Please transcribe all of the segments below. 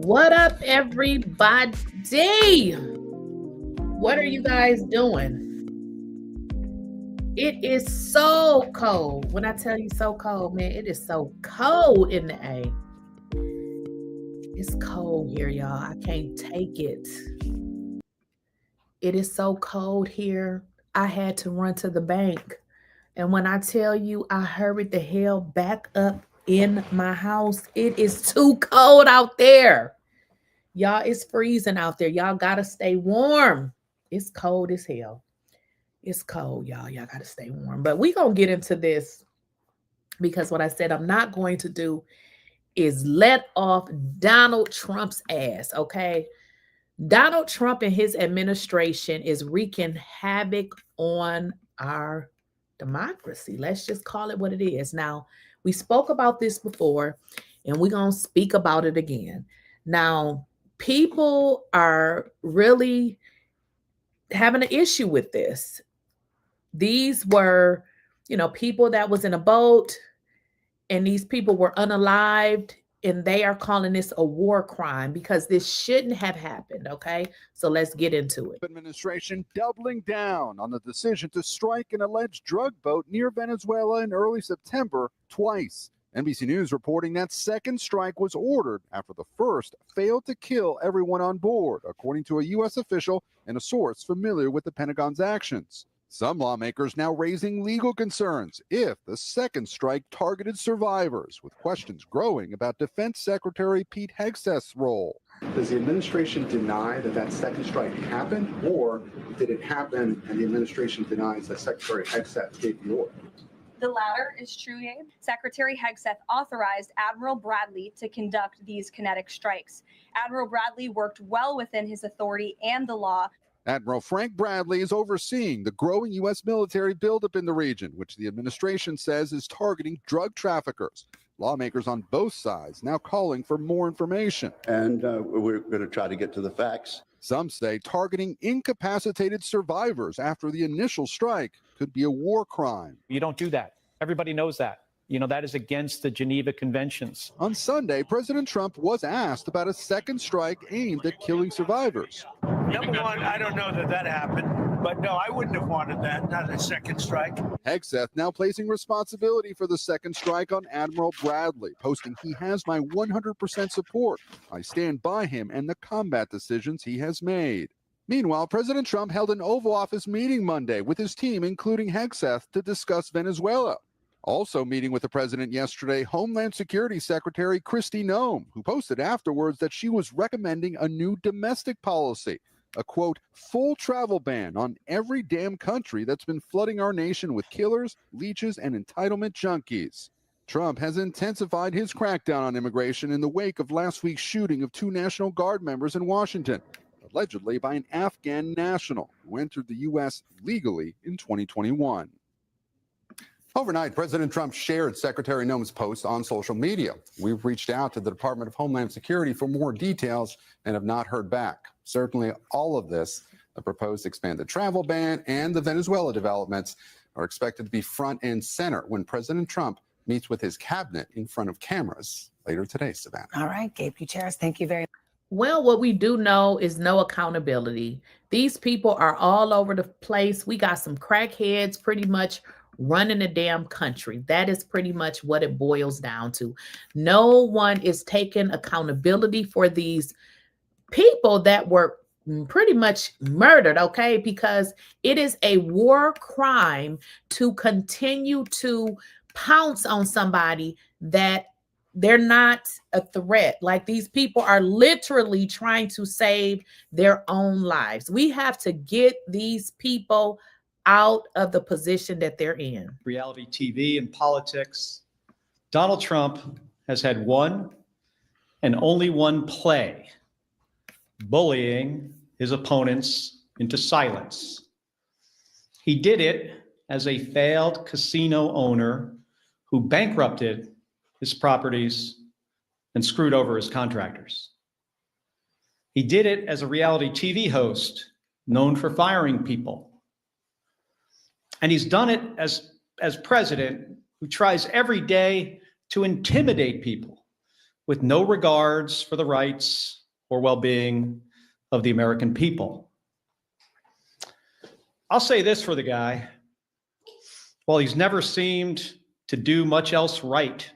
What up, everybody? What are you guys doing? It is so cold. When I tell you so cold, man, it is so cold in the A. It's cold here, y'all. I can't take it. It is so cold here. I had to run to the bank. And when I tell you I hurried the hell back up in my house, it is too cold out there. Y'all, it's freezing out there. Y'all got to stay warm. It's cold as hell. It's cold, y'all. Y'all got to stay warm. But we're going to get into this because what I said I'm not going to do is let off Donald Trump's ass, okay? Donald Trump and his administration is wreaking havoc on our democracy. Let's just call it what it is. Now, we spoke about this before, and we're going to speak about it again. Now, people are really having an issue with this. These were, people that was in a boat, and these people were unalived, and they are calling this a war crime because this shouldn't have happened, okay? So let's get into it. Administration doubling down on the decision to strike an alleged drug boat near Venezuela in early September twice. NBC News reporting that second strike was ordered after the first failed to kill everyone on board, according to a U.S. official and a source familiar with the Pentagon's actions. Some lawmakers now raising legal concerns if the second strike targeted survivors, with questions growing about Defense Secretary Pete Hegseth's role. Does the administration deny that second strike happened, or did it happen and the administration denies that Secretary Hegseth gave the order? The latter is true, Abe. Secretary Hegseth authorized Admiral Bradley to conduct these kinetic strikes. Admiral Bradley worked well within his authority and the law. Admiral Frank Bradley is overseeing the growing U.S. military buildup in the region, which the administration says is targeting drug traffickers. Lawmakers on both sides now calling for more information. And we're going to try to get to the facts. Some say targeting incapacitated survivors after the initial strike could be a war crime. You don't do that. Everybody knows that. That is against the Geneva Conventions. On Sunday, President Trump was asked about a second strike aimed at killing survivors. Number one, I don't know that happened, but no, I wouldn't have wanted that, not a second strike. Hegseth now placing responsibility for the second strike on Admiral Bradley, posting, "He has my 100% support. I stand by him and the combat decisions he has made." Meanwhile, President Trump held an Oval Office meeting Monday with his team, including Hegseth, to discuss Venezuela. Also meeting with the president yesterday, Homeland Security Secretary Kristi Noem, who posted afterwards that she was recommending a new domestic policy, a, quote, full travel ban on every damn country that's been flooding our nation with killers, leeches, and entitlement junkies. Trump has intensified his crackdown on immigration in the wake of last week's shooting of 2 National Guard members in Washington, allegedly by an Afghan national who entered the U.S. legally in 2021. Overnight, President Trump shared Secretary Noem's post on social media. We've reached out to the Department of Homeland Security for more details and have not heard back. Certainly, all of this, the proposed expanded travel ban and the Venezuela developments, are expected to be front and center when President Trump meets with his cabinet in front of cameras later today, Savannah. All right, Gabe Gutierrez, thank you very much. Well, what we do know is no accountability. These people are all over the place. We got some crackheads pretty much running the damn country. That is pretty much what it boils down to. No one is taking accountability for these people that were pretty much murdered, okay? Because it is a war crime to continue to pounce on somebody that they're not a threat. Like, these people are literally trying to save their own lives. We have to get these people out of the position that they're in. Reality TV and politics. Donald Trump has had one and only one play: bullying his opponents into silence. He did it as a failed casino owner who bankrupted his properties and screwed over his contractors. He did it as a reality TV host known for firing people. And he's done it as president who tries every day to intimidate people with no regards for the rights or well-being of the American people. I'll say this for the guy: while he's never seemed to do much else right,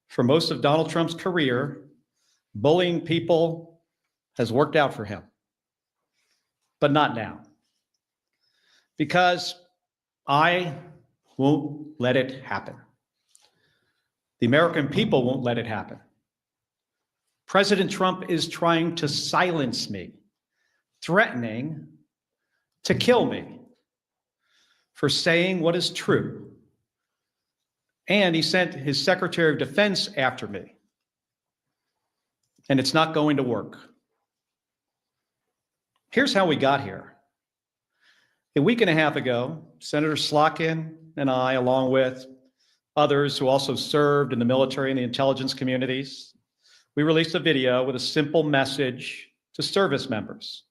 for most of Donald Trump's career, bullying people has worked out for him. But not now. Because I won't let it happen. The American people won't let it happen. President Trump is trying to silence me, threatening to kill me for saying what is true. And he sent his Secretary of Defense after me. And it's not going to work. Here's how we got here. A week and a half ago, Senator Slotkin and I, along with others who also served in the military and the intelligence communities, we released a video with a simple message to service members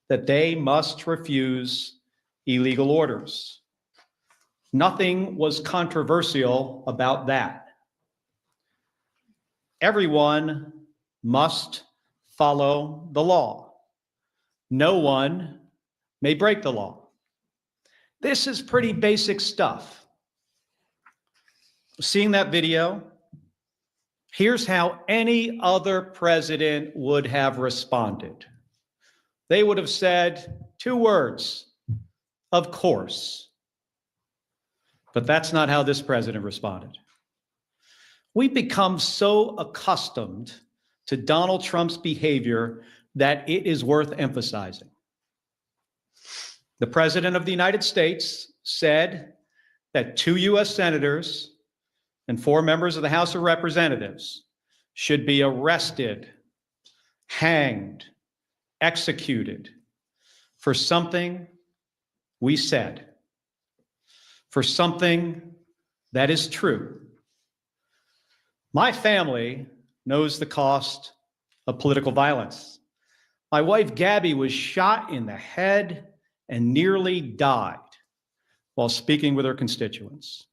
that they must refuse illegal orders. Nothing was controversial about that. Everyone must follow the law. No one may break the law. This is pretty basic stuff. Seeing that video, here's how any other president would have responded. They would have said 2 words: of course. But that's not how this president responded. We've become so accustomed to Donald Trump's behavior that it is worth emphasizing. The President of the United States said that 2 U.S. senators and 4 members of the House of Representatives should be arrested, hanged, executed for something we said, for something that is true. My family knows the cost of political violence. My wife, Gabby, was shot in the head and nearly died while speaking with her constituents.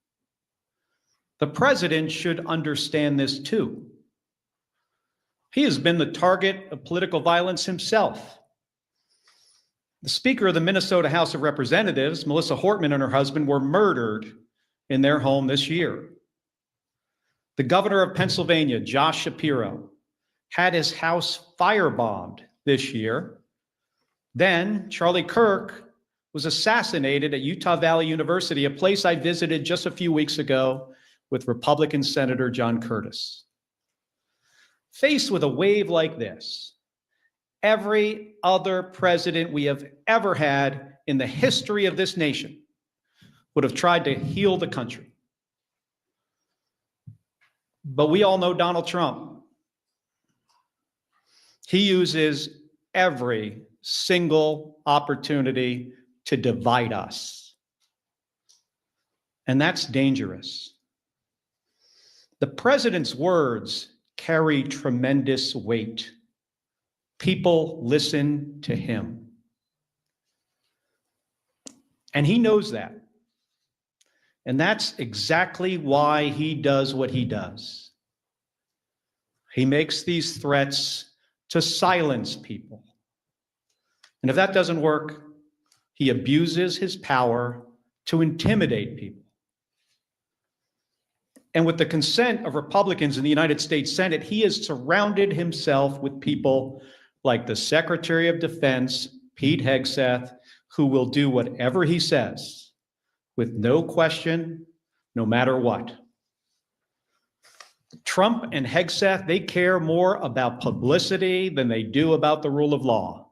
The president should understand this too. He has been the target of political violence himself. The Speaker of the Minnesota House of Representatives, Melissa Hortman, and her husband were murdered in their home this year. The governor of Pennsylvania, Josh Shapiro, had his house firebombed this year. Then Charlie Kirk was assassinated at Utah Valley University, a place I visited just a few weeks ago with Republican Senator John Curtis. Faced with a wave like this, every other president we have ever had in the history of this nation would have tried to heal the country. But we all know Donald Trump. He uses every single opportunity to divide us. And that's dangerous. The president's words carry tremendous weight. People listen to him. And he knows that. And that's exactly why he does what he does. He makes these threats to silence people. And if that doesn't work, he abuses his power to intimidate people. And with the consent of Republicans in the United States Senate, he has surrounded himself with people like the Secretary of Defense, Pete Hegseth, who will do whatever he says with no question, no matter what. Trump and Hegseth, they care more about publicity than they do about the rule of law.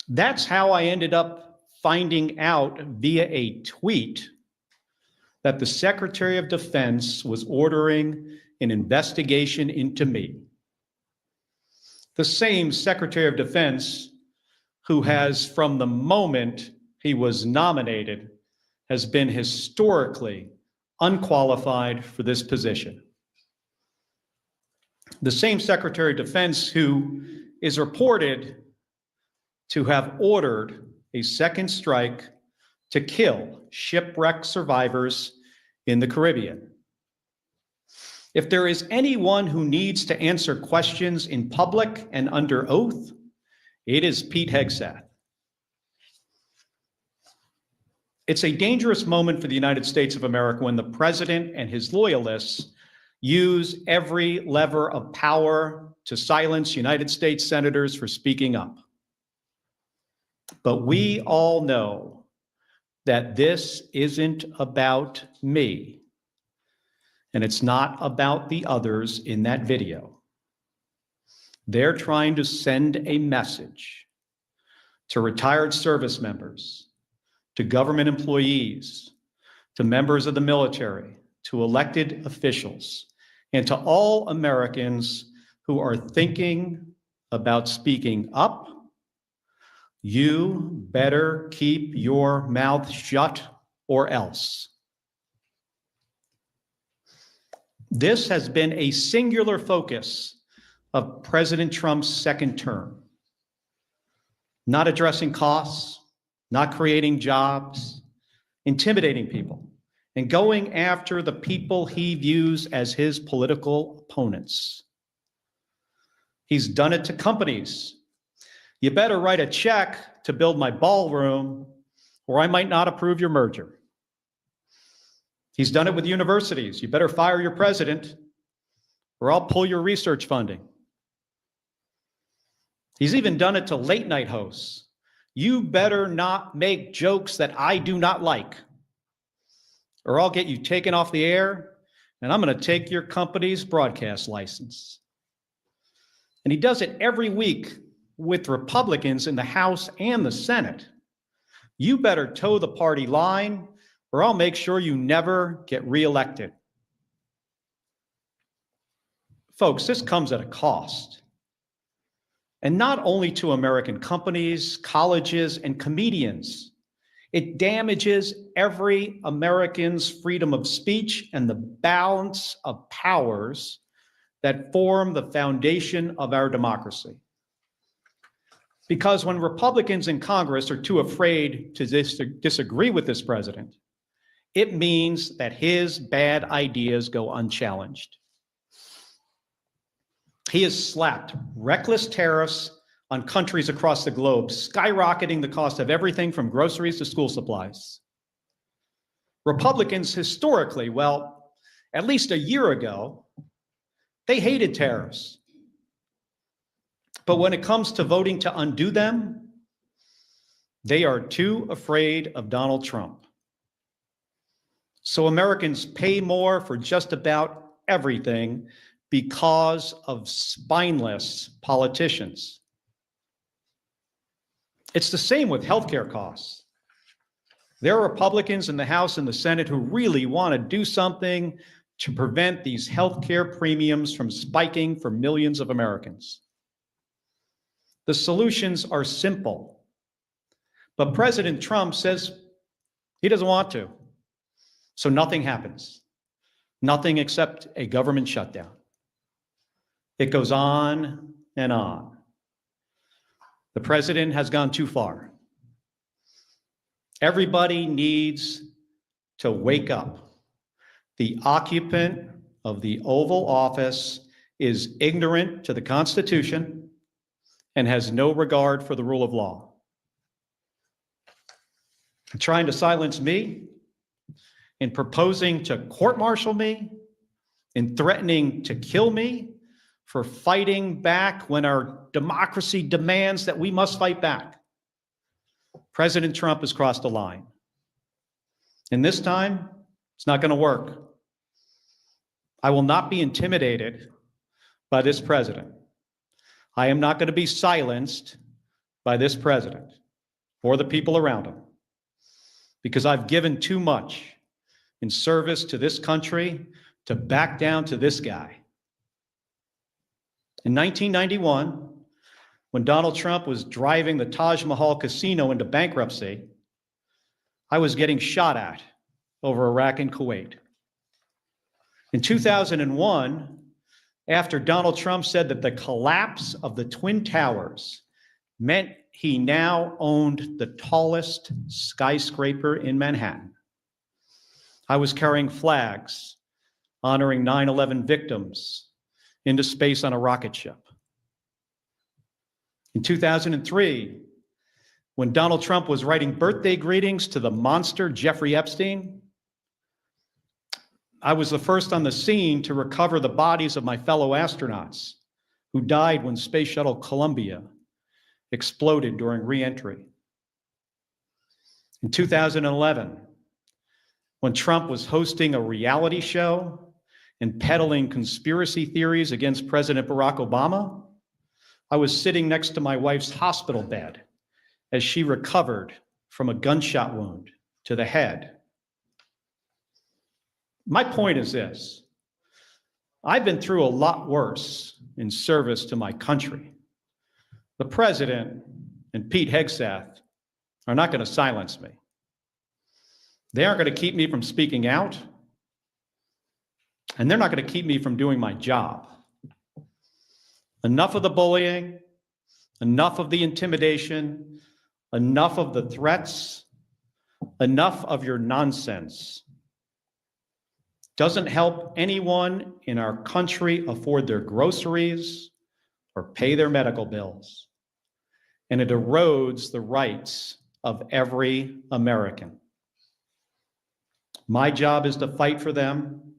That's how I ended up finding out via a tweet that the Secretary of Defense was ordering an investigation into me. The same Secretary of Defense who has, from the moment he was nominated, has been historically unqualified for this position. The same Secretary of Defense who is reported to have ordered a second strike to kill shipwreck survivors in the Caribbean. If there is anyone who needs to answer questions in public and under oath, it is Pete Hegseth. It's a dangerous moment for the United States of America when the president and his loyalists use every lever of power to silence United States senators for speaking up. But we all know that this isn't about me, and it's not about the others in that video. They're trying to send a message to retired service members, to government employees, to members of the military, to elected officials, and to all Americans who are thinking about speaking up. You better keep your mouth shut or else. This has been a singular focus of President Trump's second term. Not addressing costs, not creating jobs, intimidating people, and going after the people he views as his political opponents. He's done it to companies. You better write a check to build my ballroom, or I might not approve your merger. He's done it with universities. You better fire your president, or I'll pull your research funding. He's even done it to late night hosts. You better not make jokes that I do not like, or I'll get you taken off the air, and I'm going to take your company's broadcast license. And he does it every week with Republicans in the House and the Senate. You better toe the party line, or I'll make sure you never get reelected. Folks, this comes at a cost. And not only to American companies, colleges, and comedians. It damages every American's freedom of speech and the balance of powers that form the foundation of our democracy. Because when Republicans in Congress are too afraid to disagree with this president, it means that his bad ideas go unchallenged. He has slapped reckless tariffs on countries across the globe, skyrocketing the cost of everything from groceries to school supplies. Republicans historically, well, at least a year ago, they hated tariffs. But when it comes to voting to undo them, they are too afraid of Donald Trump. So Americans pay more for just about everything because of spineless politicians. It's the same with healthcare costs. There are Republicans in the House and the Senate who really want to do something to prevent these healthcare premiums from spiking for millions of Americans. The solutions are simple, but President Trump says he doesn't want to. So nothing happens. Nothing except a government shutdown. It goes on and on. The president has gone too far. Everybody needs to wake up. The occupant of the Oval Office is ignorant to the Constitution and has no regard for the rule of law. Trying to silence me, in proposing to court-martial me, in threatening to kill me for fighting back when our democracy demands that we must fight back. President Trump has crossed a line. And this time, it's not going to work. I will not be intimidated by this president. I am not going to be silenced by this president or the people around him, because I've given too much in service to this country to back down to this guy. In 1991, when Donald Trump was driving the Taj Mahal casino into bankruptcy, I was getting shot at over Iraq and Kuwait. In 2001, after Donald Trump said that the collapse of the Twin Towers meant he now owned the tallest skyscraper in Manhattan, I was carrying flags honoring 9/11 victims into space on a rocket ship. In 2003, when Donald Trump was writing birthday greetings to the monster Jeffrey Epstein, I was the first on the scene to recover the bodies of my fellow astronauts who died when Space Shuttle Columbia exploded during re-entry. In 2011, when Trump was hosting a reality show and peddling conspiracy theories against President Barack Obama, I was sitting next to my wife's hospital bed as she recovered from a gunshot wound to the head. My point is this: I've been through a lot worse in service to my country. The president and Pete Hegseth are not going to silence me. They aren't going to keep me from speaking out, and they're not going to keep me from doing my job. Enough of the bullying, enough of the intimidation, enough of the threats, enough of your nonsense. Doesn't help anyone in our country afford their groceries or pay their medical bills. And it erodes the rights of every American. My job is to fight for them,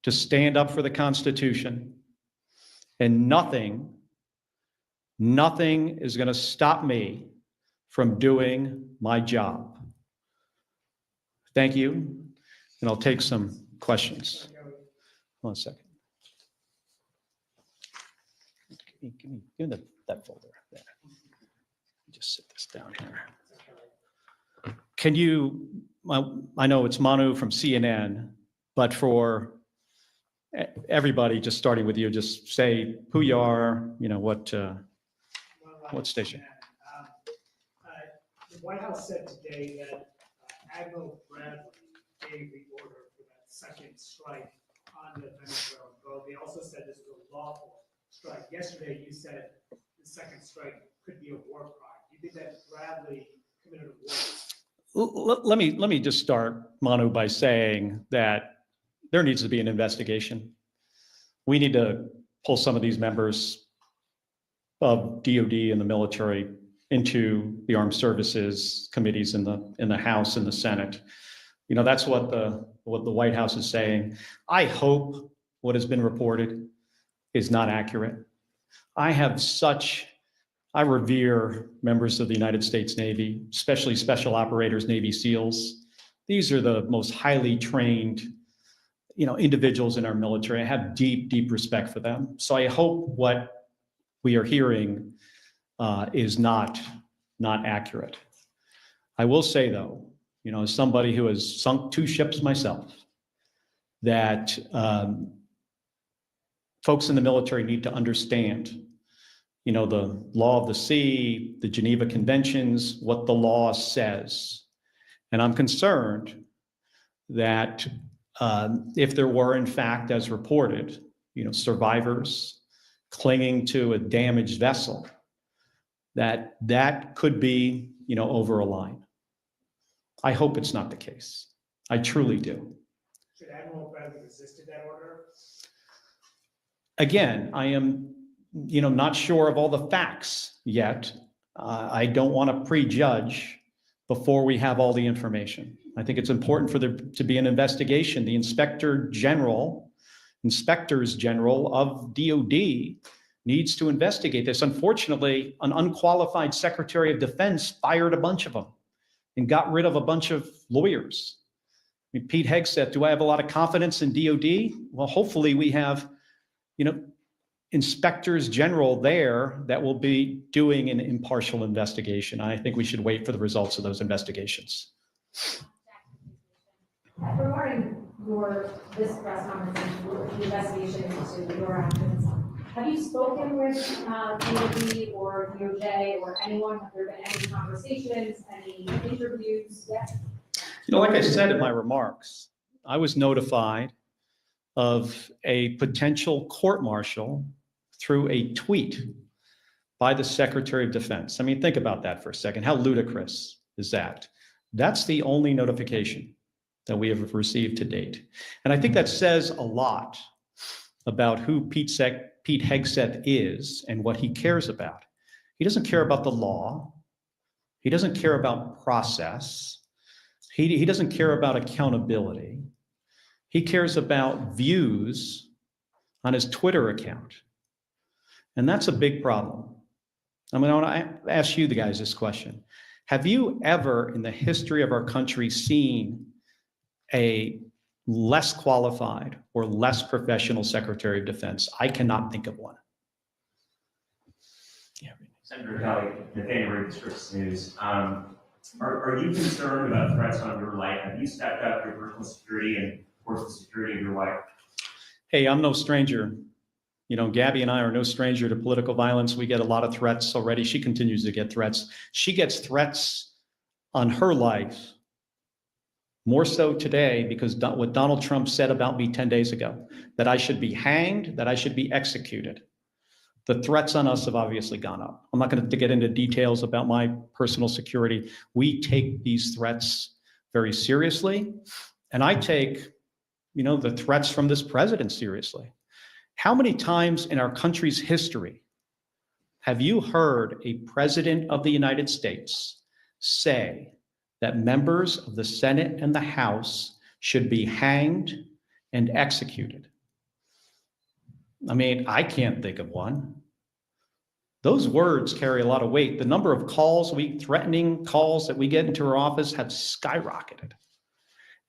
to stand up for the Constitution, and nothing is going to stop me from doing my job. Thank you, and I'll take some questions. Hold on a second. Give me that folder there. Just sit this down here. Can you, I know it's Manu from CNN, but for everybody, just starting with you, just say who you are, what station. The White House said today that Admiral Bradley gave the order for that second strike on the Venezuelan boat. They also said this was a lawful strike. Yesterday, you said the second strike could be a war crime. Do you think that Bradley committed a war? Let me just start, Manu, by saying that there needs to be an investigation. We need to pull some of these members of DOD and the military into the armed services committees in the House and the Senate. That's what the White House is saying. I hope what has been reported is not accurate. I revere members of the United States Navy, especially special operators, Navy SEALs. These are the most highly trained, individuals in our military. I have deep, deep respect for them. So I hope what we are hearing is not accurate. I will say though, as somebody who has sunk 2 ships myself, that folks in the military need to understand, the law of the sea, the Geneva Conventions, what the law says. And I'm concerned that if there were, in fact, as reported, survivors, clinging to a damaged vessel, that could be, over a line. I hope it's not the case. I truly do. Should Admiral Bradley resisted that order? Again, I am, not sure of all the facts yet. I don't want to prejudge before we have all the information. I think it's important for there to be an investigation. The inspectors general of DOD needs to investigate this. Unfortunately, an unqualified Secretary of Defense fired a bunch of them and got rid of a bunch of lawyers. I mean, Pete Hegseth, do I have a lot of confidence in DOD? Well, hopefully we have, inspectors general there that will be doing an impartial investigation. I think we should wait for the results of those investigations. Regarding this press conference, the investigation into your actions, have you spoken with DOD or DOJ or anyone? Have there been any conversations, any interviews yet? Like I said in my remarks, I was notified of a potential court-martial through a tweet by the Secretary of Defense. I mean, think about that for a second. How ludicrous is that? That's the only notification that we have received to date. And I think that says a lot about who Pete Hegseth is and what he cares about. He doesn't care about the law. He doesn't care about process. He doesn't care about accountability. He cares about views on his Twitter account. And that's a big problem. I mean, I want to ask you guys this question. Have you ever in the history of our country seen a less qualified or less professional Secretary of Defense? I cannot think of one. Yeah. Senator Kelly, Nathaniel Reeves, News. Are you concerned about threats on your life? Have you stepped up your personal security and, of course, the security of your wife? Hey, I'm no stranger. Gabby and I are no stranger to political violence. We get a lot of threats already. She continues to get threats. She gets threats on her life, more so today because what Donald Trump said about me 10 days ago, that I should be hanged, that I should be executed. The threats on us have obviously gone up. I'm not going to get into details about my personal security. We take these threats very seriously. And I take, the threats from this president seriously. How many times in our country's history have you heard a president of the United States say that members of the Senate and the House should be hanged and executed? I mean, I can't think of one. Those words carry a lot of weight. The number of threatening calls that we get into our office have skyrocketed.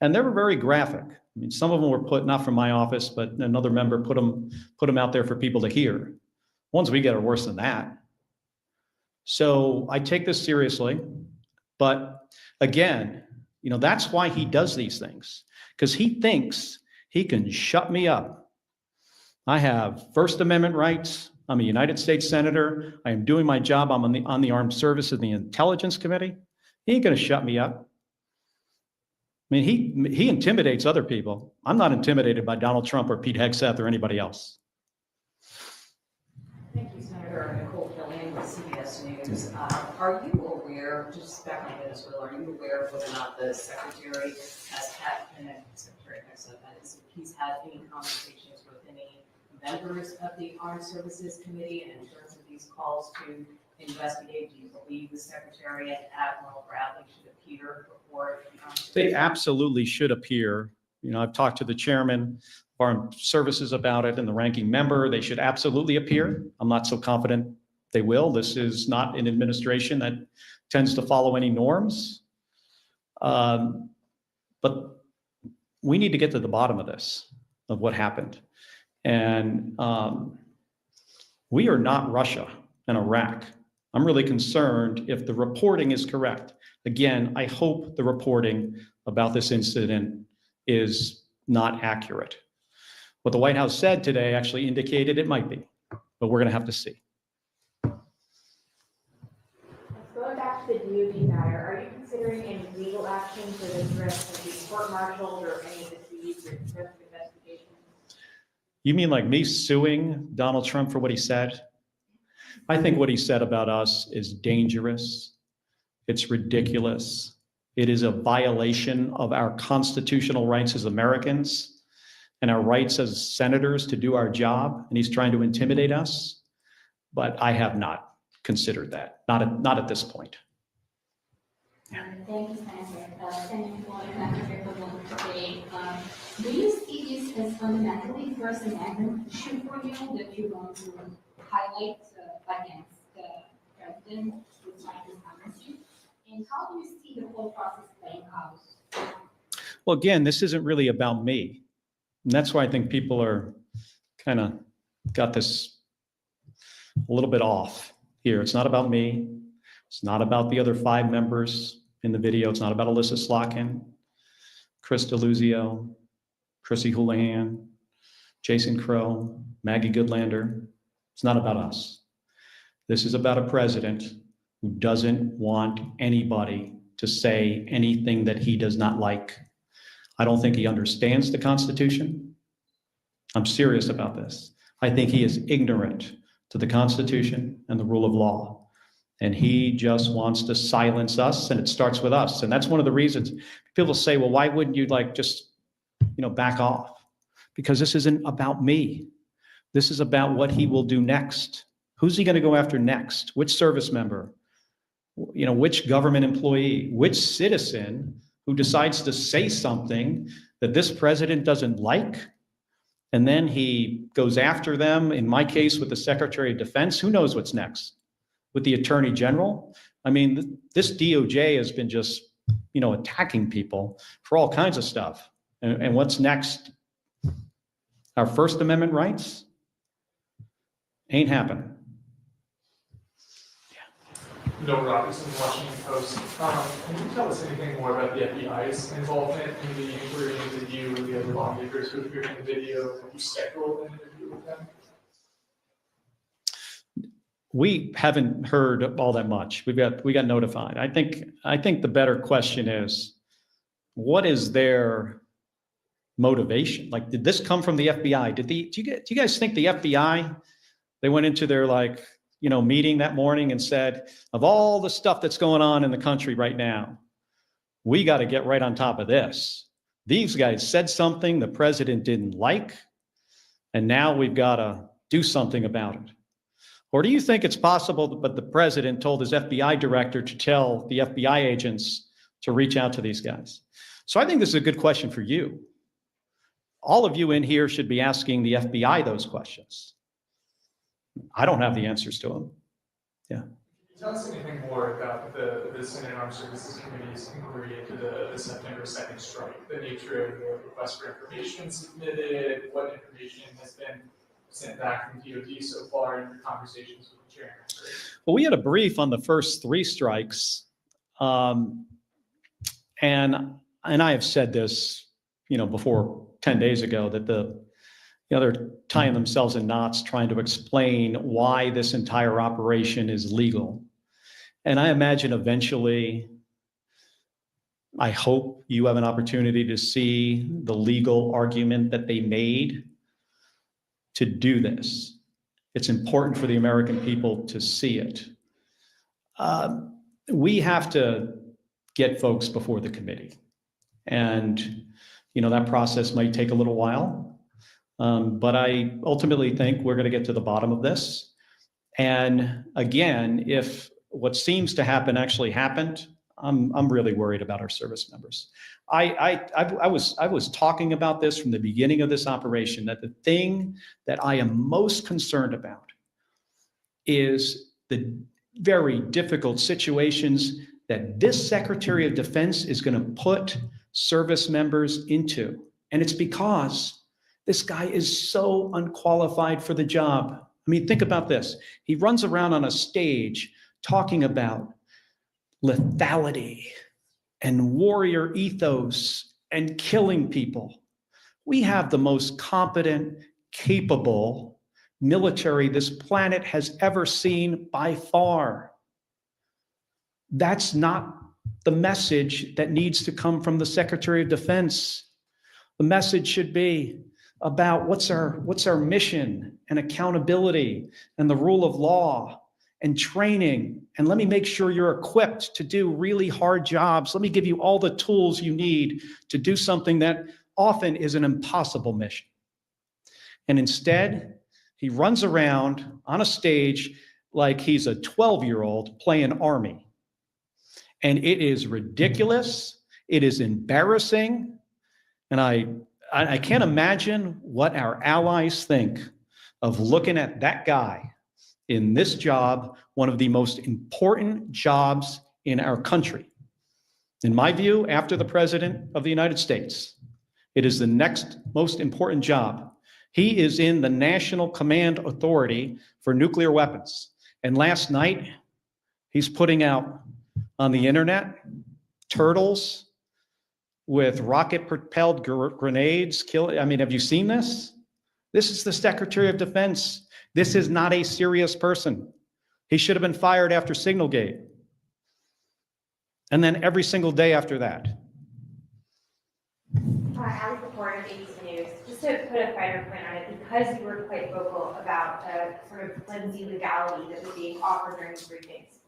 And they were very graphic. I mean, some of them were put, not from my office, but another member put them out there for people to hear. Ones we get are worse than that. So I take this seriously. But again, that's why he does these things, because he thinks he can shut me up. I have First Amendment rights. I'm a United States Senator. I am doing my job. I'm on the Armed Services and the Intelligence Committee. He ain't going to shut me up. I mean, he intimidates other people. I'm not intimidated by Donald Trump or Pete Hegseth or anybody else. Thank you, Senator Nicole Killian with CBS News. Are you aware, just back on Venezuela, are you aware of whether or not the Secretary has had, and Secretary Hegseth, he's had any conversations with any members of the Armed Services Committee, and in terms of these calls to investigate, do you believe the Secretary and Admiral Bradley should appear before the Armed Services? They absolutely should appear. I've talked to the chairman of Armed Services about it and the ranking member. They should absolutely appear. I'm not so confident they will. This is not an administration that tends to follow any norms. But we need to get to the bottom of this, of what happened. And we are not Russia and Iraq. I'm really concerned if the reporting is correct. Again, I hope the reporting about this incident is not accurate. What the White House said today actually indicated it might be, but we're going to have to see. Going back to the DOD matter, are you considering any legal action for this risk of being court-martialed or any of the fees or investigations? You mean like me suing Donald Trump for what he said? I think what he said about us is dangerous. It's ridiculous. It is a violation of our constitutional rights as Americans and our rights as senators to do our job. And he's trying to intimidate us. But I have not considered that, not at this point. Thank you, Senator. Senator today. Do you see this as fundamentally First Amendment issue for you that you want to highlight against the president with Chinese amnesty? And how do you see the whole process playing out? Well, again, this isn't really about me. And that's why I think people are kind of got this a little bit off here. It's not about me. It's not about the other 5 members in the video. It's not about Alyssa Slotkin, Chris DeLuzio, Chrissy Houlihan, Jason Crow, Maggie Goodlander. It's not about us. This is about a president who doesn't want anybody to say anything that he does not like. I don't think he understands the Constitution. I'm serious about this. I think he is ignorant to the Constitution and the rule of law. And he just wants to silence us, and it starts with us. And that's one of the reasons people say, well, why wouldn't you just back off? Because this isn't about me. This is about what he will do next. Who's he going to go after next? Which service member? Which government employee? Which citizen who decides to say something that this president doesn't like? And then he goes after them, in my case, with the Secretary of Defense. Who knows what's next? With the Attorney General? I mean, this DOJ has been just, attacking people for all kinds of stuff. And what's next? Our First Amendment rights? Ain't happening. Noah Robertson, Washington Post. Can you tell us anything more about the FBI's involvement in the inquiry into you and the other lawmakers who appeared in the video? Have you scheduled an interview with them? We haven't heard all that much. We got notified. I think the better question is, what is their motivation? Like, did this come from the FBI? Do you guys think the FBI, they went into their meeting that morning and said, of all the stuff that's going on in the country right now, we got to get right on top of this. These guys said something the president didn't like, and now we've got to do something about it. Or do you think it's possible but the president told his FBI director to tell the FBI agents to reach out to these guys? So I think this is a good question for you. All of you in here should be asking the FBI those questions. I don't have the answers to them. Yeah. Can you tell us anything more about the Senate Armed Services Committee's inquiry into the September 2nd strike? The nature of the request for information submitted, what information has been sent back from DOD so far in your conversations with the chairman? Well, we had a brief on the first 3 strikes. And I have said this, before 10 days ago, that they're tying themselves in knots trying to explain why this entire operation is legal. And I imagine eventually, I hope you have an opportunity to see the legal argument that they made to do this. It's important for the American people to see it. We have to get folks before the committee. And, that process might take a little while. But I ultimately think we're going to get to the bottom of this. And again, if what seems to happen actually happened, I'm really worried about our service members. I was talking about this from the beginning of this operation, that the thing that I am most concerned about is the very difficult situations that this Secretary of Defense is going to put service members into. And it's because this guy is so unqualified for the job. I mean, think about this. He runs around on a stage talking about lethality and warrior ethos and killing people. We have the most competent, capable military this planet has ever seen by far. That's not the message that needs to come from the Secretary of Defense. The message should be, about what's our mission and accountability and the rule of law and training. And let me make sure you're equipped to do really hard jobs. Let me give you all the tools you need to do something that often is an impossible mission. And instead, he runs around on a stage like he's a 12-year-old playing Army. And it is ridiculous. It is embarrassing. And I can't imagine what our allies think of looking at that guy in this job, one of the most important jobs in our country. In my view, after the President of the United States, it is the next most important job. He is in the National Command Authority for Nuclear Weapons. And last night, he's putting out on the internet turtles with rocket-propelled grenades. Have you seen this? This is the Secretary of Defense. This is not a serious person. He should have been fired after Signalgate. And then every single day after that. Alex reported ABC News. Just to put a finer point on it, because you were quite vocal about the sort of flimsy legality that was being offered during the briefings,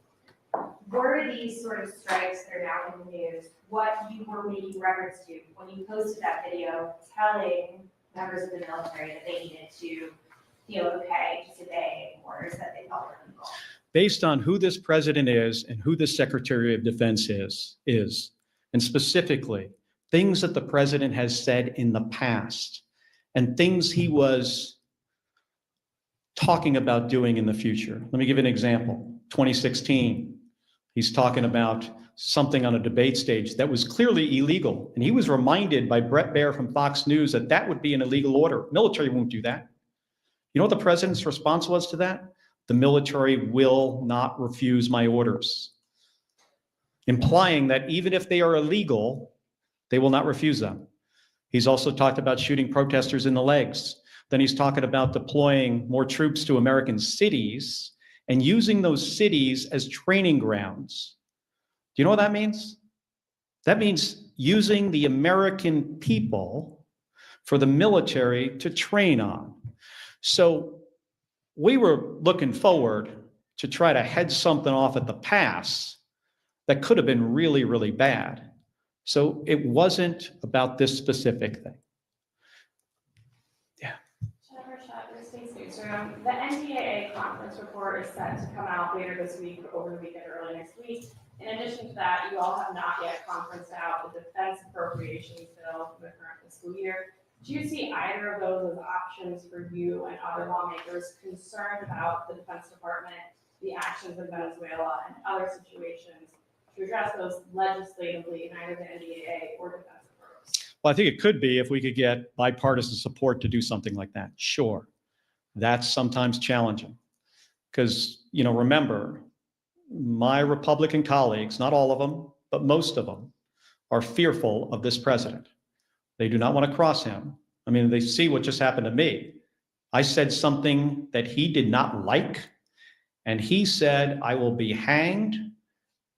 were these sort of strikes that are now in the news what you were making reference to when you posted that video telling members of the military that they needed to feel okay to obey orders that they felt were illegal? Based on who this president is and who the Secretary of Defense is, and specifically things that the president has said in the past and things he was talking about doing in the future. Let me give you an example. 2016, he's talking about something on a debate stage that was clearly illegal. And he was reminded by Brett Baer from Fox News that that would be an illegal order. Military won't do that. You know what the president's response was to that? The military will not refuse my orders, implying that even if they are illegal, they will not refuse them. He's also talked about shooting protesters in the legs. Then he's talking about deploying more troops to American cities and using those cities as training grounds. Do you know what that means? That means using the American people for the military to train on. So we were looking forward to try to head something off at the pass that could have been really, really bad. So it wasn't about this specific thing. Yeah. The NDAA conference report is set to come out later this week, over the weekend, or early next week. In addition to that, you all have not yet conferenced out the defense appropriations bill for the current fiscal year. Do you see either of those as options for you and other lawmakers concerned about the Defense Department, the actions in Venezuela, and other situations to address those legislatively in either the NDAA or defense approach? Well, I think it could be if we could get bipartisan support to do something like that. Sure. That's sometimes challenging because, remember, my Republican colleagues, not all of them, but most of them, are fearful of this president. They do not want to cross him. They see what just happened to me. I said something that he did not like, and he said, I will be hanged,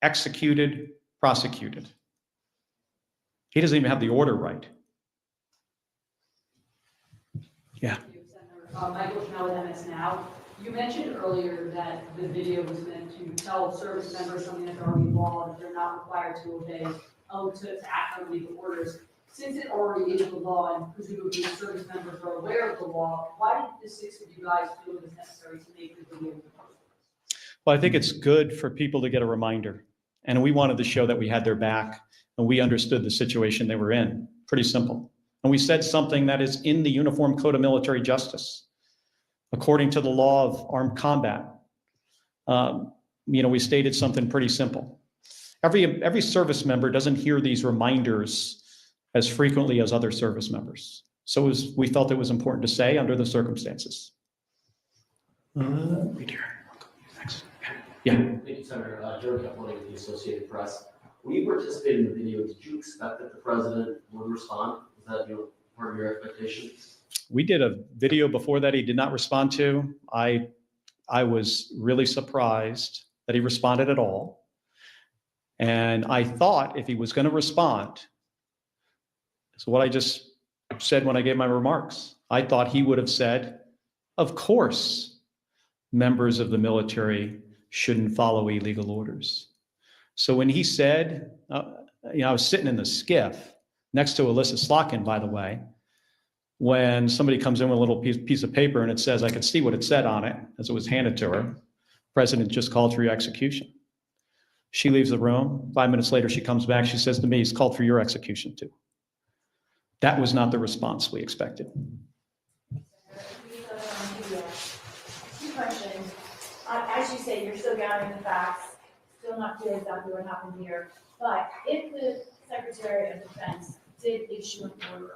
executed, prosecuted. He doesn't even have the order right. Yeah. Michael Chanel with MS Now. You mentioned earlier that the video was meant to tell service members something that's already law, that they're not required to obey, to act on legal orders. Since it already is the law, and presumably service members are aware of the law, why did the six of you guys feel it was necessary to make the video? Well, I think it's good for people to get a reminder. And we wanted to show that we had their back and we understood the situation they were in. Pretty simple. And we said something that is in the Uniform Code of Military Justice. According to the law of armed combat, we stated something pretty simple. Every service member doesn't hear these reminders as frequently as other service members. So we felt it was important to say under the circumstances. Right here. Thanks. Yeah. Thank you, Senator. Joe Capponi with the Associated Press. When you participated in the video, did you expect that the president would respond? Was that part of your expectation? We did a video before that he did not respond to. I was really surprised that he responded at all. And I thought if he was going to respond, so what I just said when I gave my remarks. I thought he would have said, of course, members of the military shouldn't follow illegal orders. So when he said, I was sitting in the skiff next to Alyssa Slotkin, by the way, when somebody comes in with a little piece of paper and it says, I could see what it said on it as it was handed to her. President just called for your execution. She leaves the room. 5 minutes later, she comes back. She says to me, he's called for your execution too. That was not the response we expected. Two questions. As you say, you're still gathering the facts, still not clear exactly what happened here. But if the Secretary of Defense did issue an order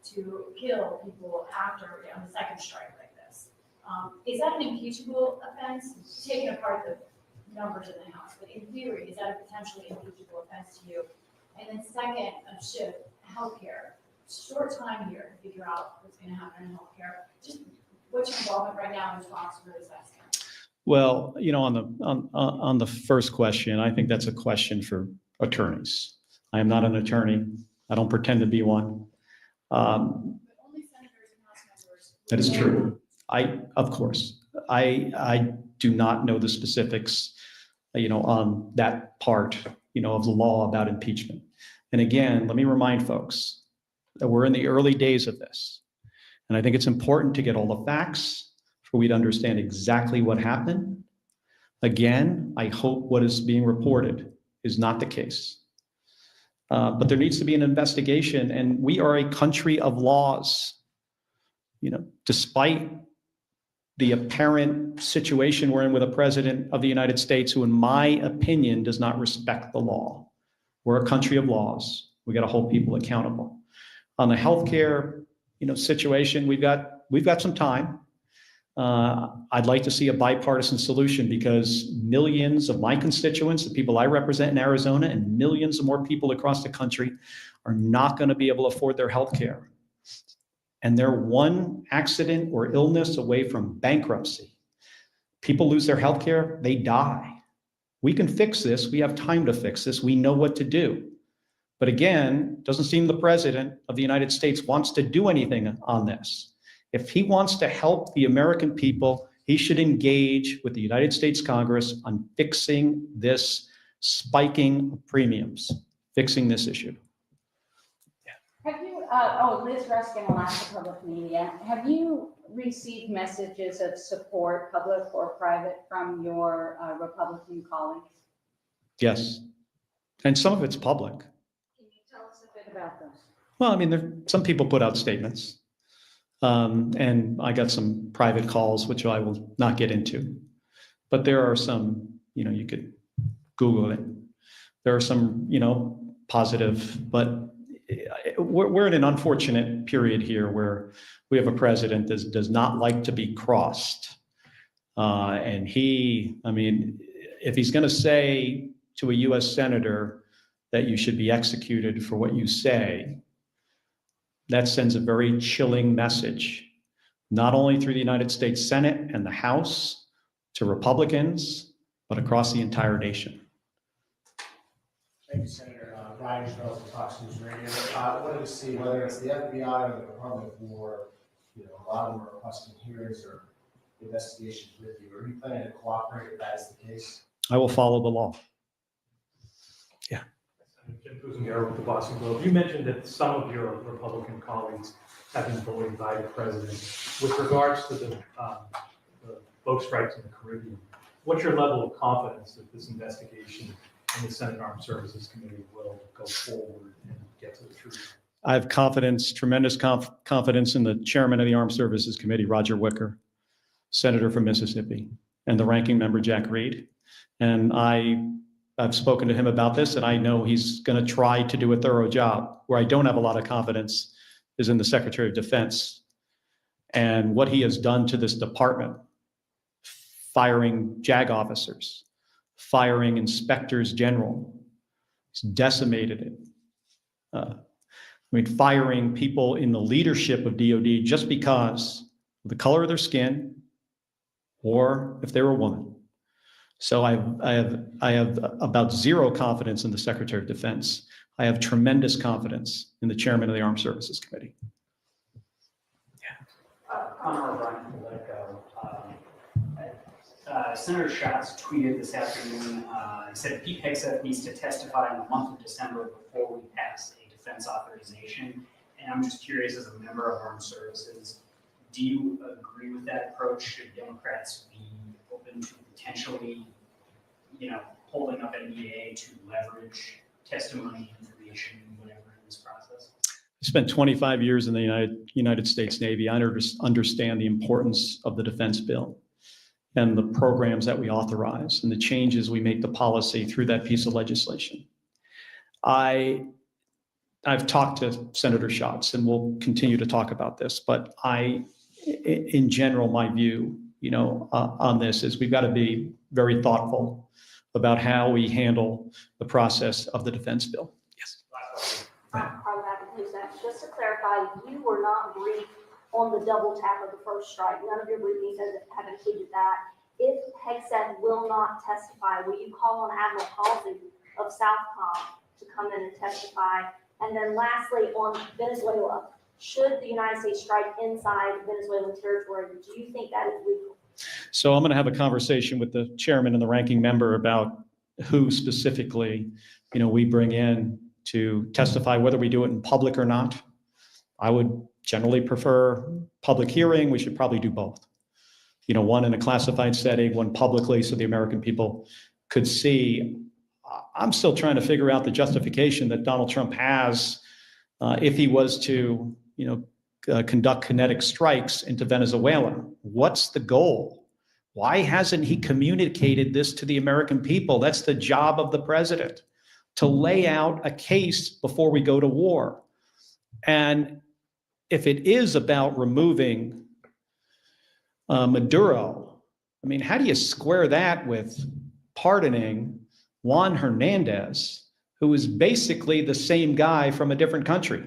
to kill people after on the second strike like this, is that an impeachable offense? Taking apart the numbers in the House, but in theory, is that a potentially impeachable offense to you? And then second, a shift, healthcare. Short time here to figure out what's going to happen in healthcare. Just what's your involvement right now in response to this accident? Well, on the first question, I think that's a question for attorneys. I am not an attorney. I don't pretend to be one. But only senators and House members. That is true. Of course, I do not know the specifics, on that part, of the law about impeachment. And again, let me remind folks that we're in the early days of this. And I think it's important to get all the facts for we to understand exactly what happened. Again, I hope what is being reported is not the case. But there needs to be an investigation, and we are a country of laws. Despite the apparent situation we're in with a president of the United States who, in my opinion, does not respect the law. We're a country of laws. We got to hold people accountable. On the healthcare, situation, we've got some time. I'd like to see a bipartisan solution because millions of my constituents, the people I represent in Arizona, and millions of more people across the country are not going to be able to afford their healthcare. And they're one accident or illness away from bankruptcy. People lose their healthcare, they die. We can fix this. We have time to fix this. We know what to do. But again, doesn't seem the president of the United States wants to do anything on this. If he wants to help the American people, he should engage with the United States Congress on fixing this spiking of premiums, fixing this issue. Have you, Liz Ruskin, Alaska Public Media, have you received messages of support, public or private, from your Republican colleagues? Yes, and some of it's public. Can you tell us a bit about those? Well, some people put out statements. And I got some private calls, which I will not get into. But there are some, you could Google it. There are some, positive, but we're in an unfortunate period here where we have a president that does not like to be crossed. And if he's going to say to a US senator that you should be executed for what you say, that sends a very chilling message, not only through the United States Senate and the House to Republicans, but across the entire nation. Thank you, Senator. Ryan Charles from Fox News Radio. I wanted to see whether it's the FBI or the Department of War, a lot of them are requesting hearings or investigations with you. Are you planning to cooperate if that is the case? I will follow the law. Yeah. Jim Kuzingar with the Boston Globe. You mentioned that some of your Republican colleagues have been bullied by the president. With regards to the boat strikes in the Caribbean, what's your level of confidence that this investigation in the Senate Armed Services Committee will go forward and get to the truth? I have confidence, tremendous confidence in the chairman of the Armed Services Committee, Roger Wicker, senator from Mississippi, and the ranking member, Jack Reed. And I've spoken to him about this, and I know he's going to try to do a thorough job. Where I don't have a lot of confidence is in the Secretary of Defense and what he has done to this department, firing JAG officers, firing inspectors general. He's decimated it. Firing people in the leadership of DOD just because of the color of their skin or if they're a woman. So I have about zero confidence in the Secretary of Defense. I have tremendous confidence in the chairman of the Armed Services Committee. Connor O'Brien from Politico. Senator Schatz tweeted this afternoon, he said Pete Hegseth needs to testify in the month of December before we pass a defense authorization. And I'm just curious, as a member of Armed Services, do you agree with that approach? Should Democrats be open to potentially, holding up an EA to leverage testimony, information, whatever in this process? I spent 25 years in the United States Navy. I understand the importance of the defense bill and the programs that we authorize and the changes we make to policy through that piece of legislation. I've talked to Senator Schatz, and we'll continue to talk about this, but in general, my view, on this is we've got to be very thoughtful about how we handle the process of the defense bill. Yes. Just to clarify, you were not briefed on the double tap of the first strike. None of your briefings have included that. If Hegseth will not testify, will you call on Admiral Halsey of Southcom to come in and testify? And then lastly, on Venezuela, should the United States strike inside Venezuelan territory, do you think that is legal? So I'm going to have a conversation with the chairman and the ranking member about who specifically, we bring in to testify, whether we do it in public or not. I would generally prefer public hearing. We should probably do both. One in a classified setting, one publicly, so the American people could see. I'm still trying to figure out the justification that Donald Trump has if he was to, conduct kinetic strikes into Venezuela. What's the goal? Why hasn't he communicated this to the American people? That's the job of the president, to lay out a case before we go to war. And if it is about removing Maduro, how do you square that with pardoning Juan Hernandez, who is basically the same guy from a different country,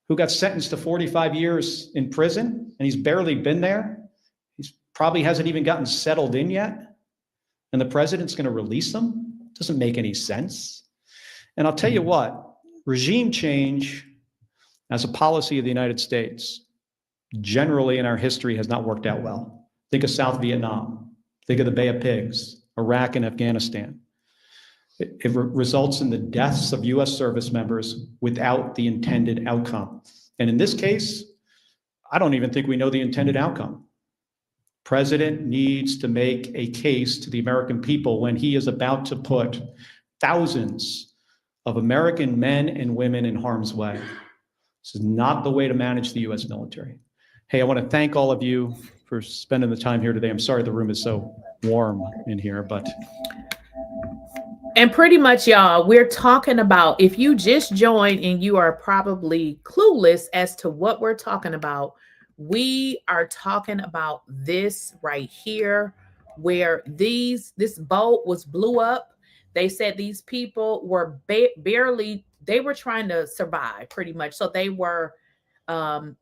who got sentenced to 45 years in prison, and he's barely been there? He's probably hasn't even gotten settled in yet. And the president's going to release him? Doesn't make any sense. And I'll tell you what, regime change as a policy of the United States generally in our history has not worked out well. Think of South Vietnam. Think of the Bay of Pigs, Iraq and Afghanistan. It results in the deaths of U.S. service members without the intended outcome. And in this case, I don't even think we know the intended outcome. President needs to make a case to the American people when he is about to put thousands of American men and women in harm's way. This is not the way to manage the U.S. military. Hey, I want to thank all of you for spending the time here today. I'm sorry the room is so warm in here, but... And pretty much, y'all, we're talking about, if you just joined and you are probably clueless as to what we're talking about, we are talking about this right here, where this boat was blew up. They said these people were barely, they were trying to survive pretty much. So they were no,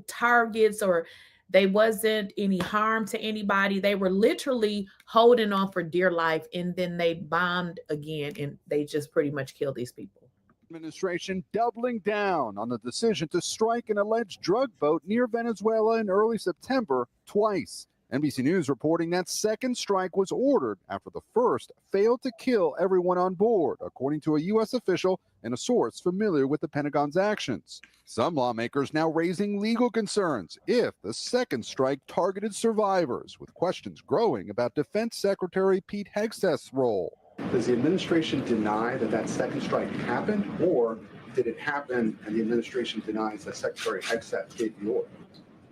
targets, or they wasn't any harm to anybody. They were literally holding on for dear life, and then they bombed again, and they just pretty much killed these people. Administration doubling down on the decision to strike an alleged drug boat near Venezuela in early September twice. NBC News reporting that second strike was ordered after the first failed to kill everyone on board, according to a U.S. official and a source familiar with the Pentagon's actions. Some lawmakers now raising legal concerns if the second strike targeted survivors, with questions growing about Defense Secretary Pete Hegseth's role. Does the administration deny that that second strike happened, or did it happen and the administration denies that Secretary Hegseth gave the order?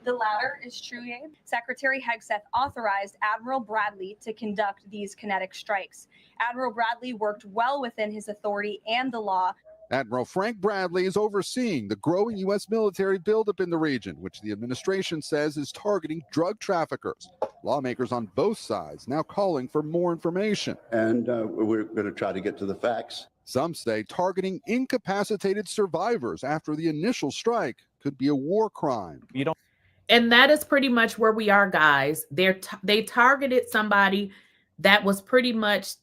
The latter is true, Abe. Secretary Hegseth authorized Admiral Bradley to conduct these kinetic strikes. Admiral Bradley worked well within his authority and the law. Admiral Frank Bradley is overseeing the growing U.S. military buildup in the region, which the administration says is targeting drug traffickers. Lawmakers on both sides now calling for more information. And we're going to try to get to the facts. Some say targeting incapacitated survivors after the initial strike could be a war crime. And that is pretty much where we are, guys. They targeted somebody that was pretty much,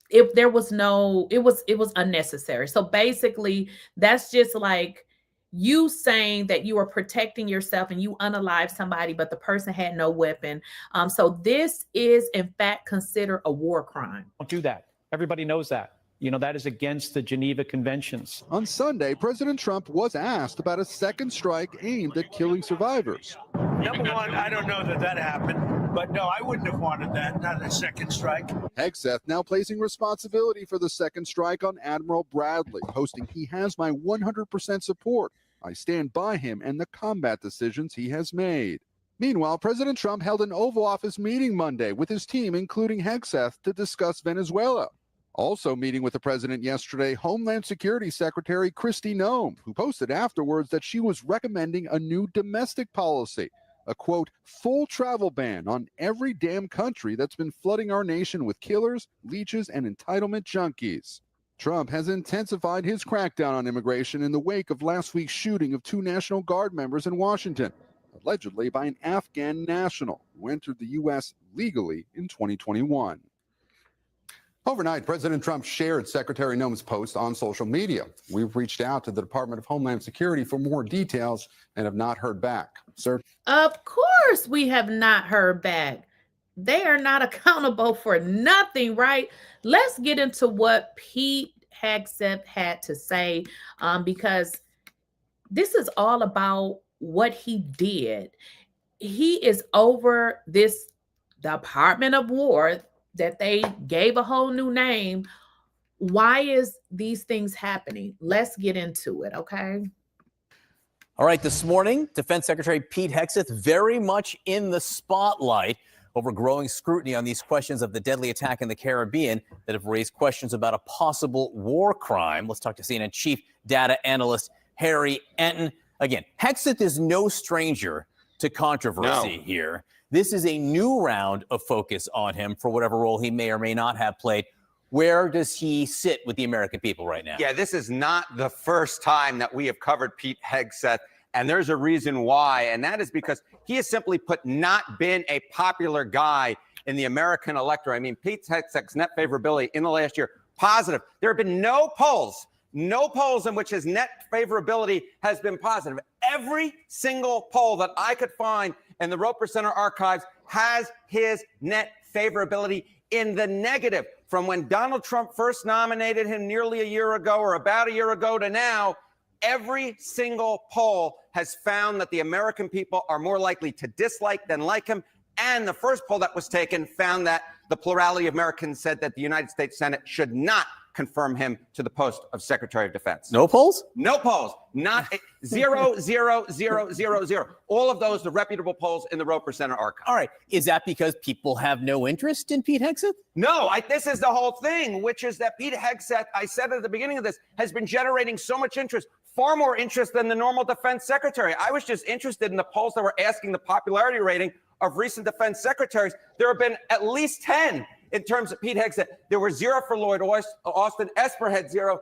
it was unnecessary. So basically, that's just like, you saying that you are protecting yourself and you unalived somebody, but the person had no weapon. So this is in fact considered a war crime. Don't do that. Everybody knows that. You know, that is against the Geneva Conventions. On Sunday, President Trump was asked about a second strike aimed at killing survivors. Number one, I don't know that that happened, but no, I wouldn't have wanted that, not a second strike. Hegseth now placing responsibility for the second strike on Admiral Bradley, posting, "He has my 100% support. I stand by him and the combat decisions he has made." Meanwhile, President Trump held an Oval Office meeting Monday with his team, including Hegseth, to discuss Venezuela. Also meeting with the president yesterday, Homeland Security Secretary Kristi Noem, who posted afterwards that she was recommending a new domestic policy, a quote, full travel ban on every damn country that's been flooding our nation with killers, leeches, and entitlement junkies. Trump has intensified his crackdown on immigration in the wake of last week's shooting of 2 National Guard members in Washington, allegedly by an Afghan national who entered the U.S. legally in 2021. Overnight, President Trump shared Secretary Noem's post on social media. We've reached out to the Department of Homeland Security for more details and have not heard back. Sir? Of course we have not heard back. They are not accountable for nothing, right? Let's get into what Pete Hegseth had to say, because this is all about what he did. He is over this Department of War that they gave a whole new name. Why is these things happening? Let's get into it, okay? All right, this morning, Defense Secretary Pete Hegseth very much in the spotlight over growing scrutiny on these questions of the deadly attack in the Caribbean that have raised questions about a possible war crime. Let's talk to CNN Chief Data Analyst Harry Enton. Again, Hegseth is no stranger to controversy here. This is a new round of focus on him for whatever role he may or may not have played. Where does he sit with the American people right now? Yeah, this is not the first time that we have covered Pete Hegseth, and there's a reason why, and that is because he has simply put not been a popular guy in the American electorate. I mean, Pete Hegseth's net favorability in the last year, positive. There have been no polls in which his net favorability has been positive. Every single poll that I could find in the Roper Center archives has his net favorability in the negative. From when Donald Trump first nominated him nearly a year ago or about a year ago to now, every single poll has found that the American people are more likely to dislike than like him. And the first poll that was taken found that the plurality of Americans said that the United States Senate should not confirm him to the post of Secretary of Defense. No polls? No polls. Not 0, 0, 0, 0, 0. All of those, the reputable polls in the Roper Center archive. All right. Is that because people have no interest in Pete Hegseth? No, this is the whole thing, which is that Pete Hegseth, I said at the beginning of this, has been generating so much interest, far more interest than the normal defense secretary. I was just interested in the polls that were asking the popularity rating of recent defense secretaries. There have been at least 10 in terms of Pete Hegseth. There were 0 for Lloyd Austin. Esper had 0.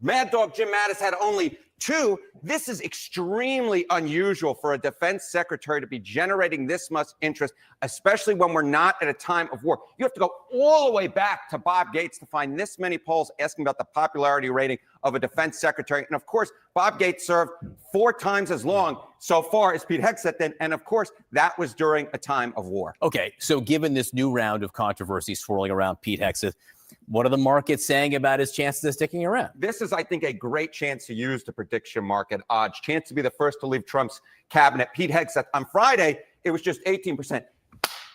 Mad Dog Jim Mattis had only 2. This is extremely unusual for a defense secretary to be generating this much interest, especially when we're not at a time of war. You have to go all the way back to Bob Gates to find this many polls asking about the popularity rating of a defense secretary. And of course, Bob Gates served 4 times as long so far as Pete Hegseth did. And of course, that was during a time of war. Okay, so given this new round of controversy swirling around Pete Hegseth, what are the markets saying about his chances of sticking around? This is, I think, a great chance to use the prediction market odds. Chance to be the first to leave Trump's cabinet. Pete Hegseth, on Friday, it was just 18%.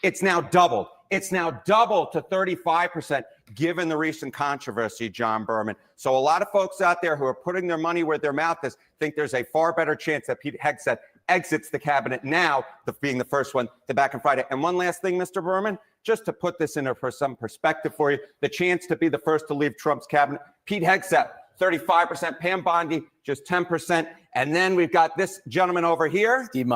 It's now doubled. It's now doubled to 35%, given the recent controversy, John Berman. So a lot of folks out there who are putting their money where their mouth is think there's a far better chance that Pete Hegseth exits the cabinet now, being the first one to back on Friday. And one last thing, Mr. Berman, just to put this in for some perspective for you, the chance to be the first to leave Trump's cabinet, Pete Hegseth, 35%, Pam Bondi, just 10%. And then we've got this gentleman over here, Steve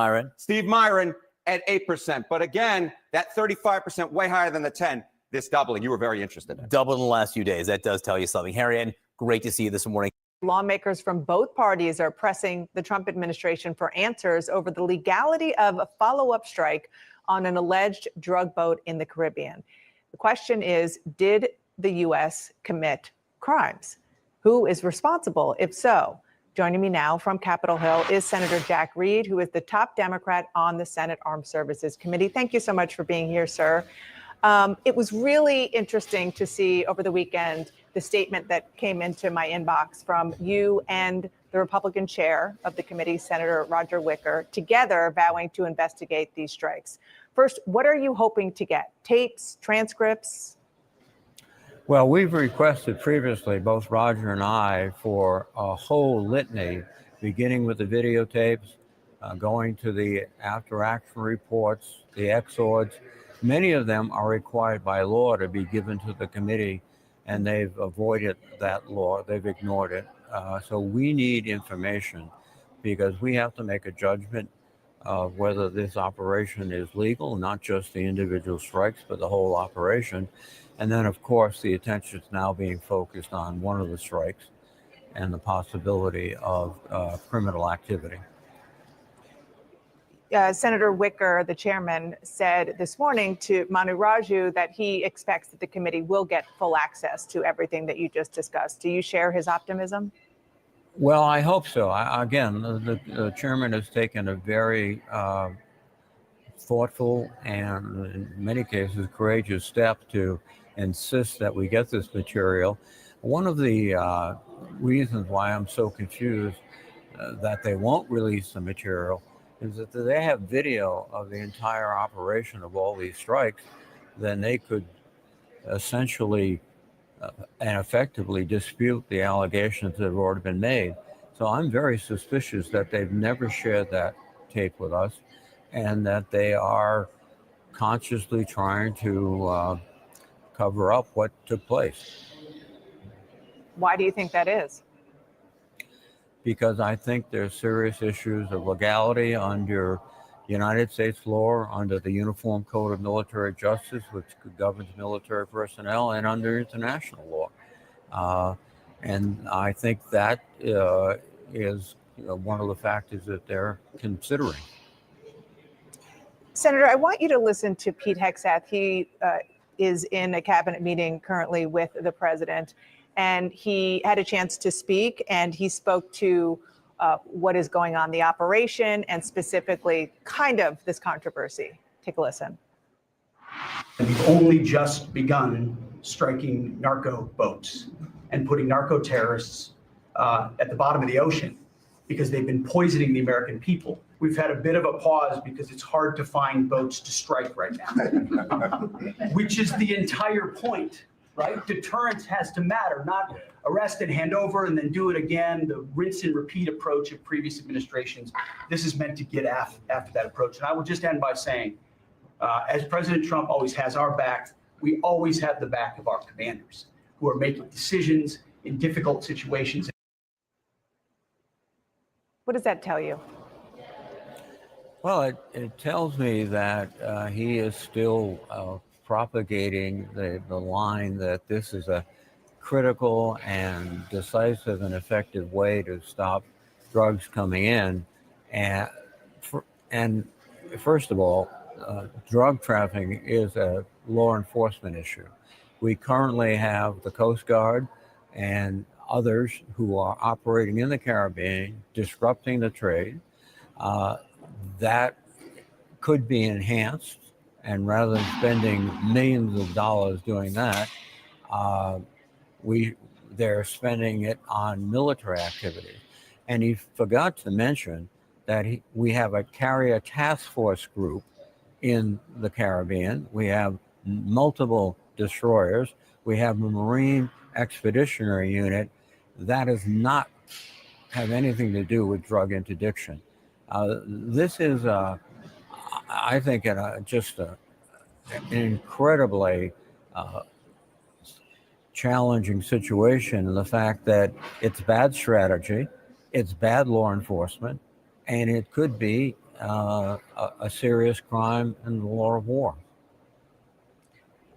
Myron at 8%. But again, that 35% way higher than the 10, this doubling. You were very interested in. Doubled in the last few days. That does tell you something. Harry Enton, great to see you this morning. Lawmakers from both parties are pressing the Trump administration for answers over the legality of a follow-up strike on an alleged drug boat in the Caribbean. The question is, did the U.S. commit crimes? Who is responsible? If so, Joining me now from Capitol Hill is Senator Jack Reed, who is the top Democrat on the Senate Armed Services Committee. Thank you so much for being here, sir. It was really interesting to see over the weekend the statement that came into my inbox from you and the Republican chair of the committee, Senator Roger Wicker, together vowing to investigate these strikes. First, what are you hoping to get? Tapes, transcripts? Well, we've requested previously, both Roger and I, for a whole litany, beginning with the videotapes, going to the after-action reports, the exhorts. Many of them are required by law to be given to the committee, and they've avoided that law. They've ignored it. So we need information because we have to make a judgment of whether this operation is legal, not just the individual strikes, but the whole operation. And then, of course, the attention is now being focused on one of the strikes and the possibility of criminal activity. Senator Wicker, the chairman, said this morning to Manu Raju that he expects that the committee will get full access to everything that you just discussed. Do you share his optimism? Well, I hope so. Again, the chairman has taken a very thoughtful and, in many cases, courageous step to insist that we get this material. One of the reasons why I'm so confused that they won't release the material is that they have video of the entire operation of all these strikes, then they could essentially and effectively dispute the allegations that have already been made. So I'm very suspicious that they've never shared that tape with us and that they are consciously trying to cover up what took place. Why do you think that is? Because I think there's serious issues of legality under United States law, under the Uniform Code of Military Justice, which governs military personnel, and under international law. And I think that is one of the factors that they're considering. Senator, I want you to listen to Pete Hegseth. He is in a cabinet meeting currently with the president, and he had a chance to speak, and he spoke to what is going on in the operation and specifically kind of this controversy. Take a listen. We've only just begun striking narco boats and putting narco terrorists at the bottom of the ocean because they've been poisoning the American people. We've had a bit of a pause because it's hard to find boats to strike right now, which is the entire point, right? Deterrence has to matter, not arrest and hand over and then do it again, the rinse and repeat approach of previous administrations. This is meant to get after that approach. And I will just end by saying, as President Trump always has our back, we always have the back of our commanders who are making decisions in difficult situations. What does that tell you? Well, it tells me that he is still propagating the line that this is a critical and decisive and effective way to stop drugs coming in. And first of all, drug trafficking is a law enforcement issue. We currently have the Coast Guard and others who are operating in the Caribbean, disrupting the trade. That could be enhanced, and rather than spending millions of dollars doing that, they're spending it on military activities. And he forgot to mention that we have a carrier task force group in the Caribbean. We have multiple destroyers. We have a Marine Expeditionary Unit that does not have anything to do with drug interdiction. This is, I think, just an incredibly challenging situation, and the fact that it's bad strategy, it's bad law enforcement, and it could be a serious crime in the law of war.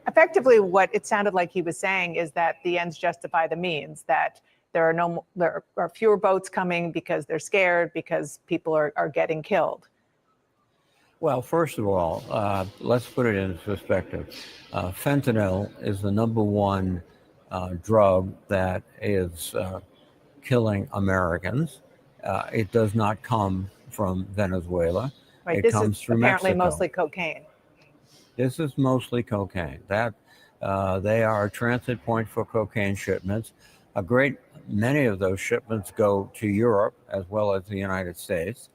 Effectively, what it sounded like he was saying is that the ends justify the means, that there are fewer boats coming because they're scared, because people are getting killed. Well, first of all, let's put it in perspective. Fentanyl is the #1 drug that is killing Americans. It does not come from Venezuela. Right. It This comes is through apparently Mexico. mostly cocaine. This is mostly cocaine. They are a transit point for cocaine shipments. A great many of those shipments go to Europe as well as the United States,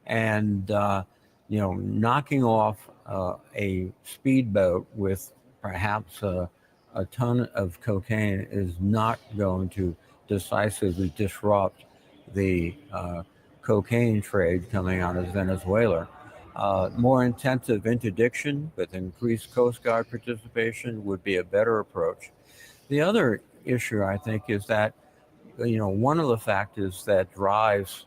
and knocking off a speedboat with perhaps a ton of cocaine is not going to decisively disrupt the cocaine trade coming out of Venezuela. More intensive interdiction with increased Coast Guard participation would be a better approach. The other issue, I think, is that one of the factors that drives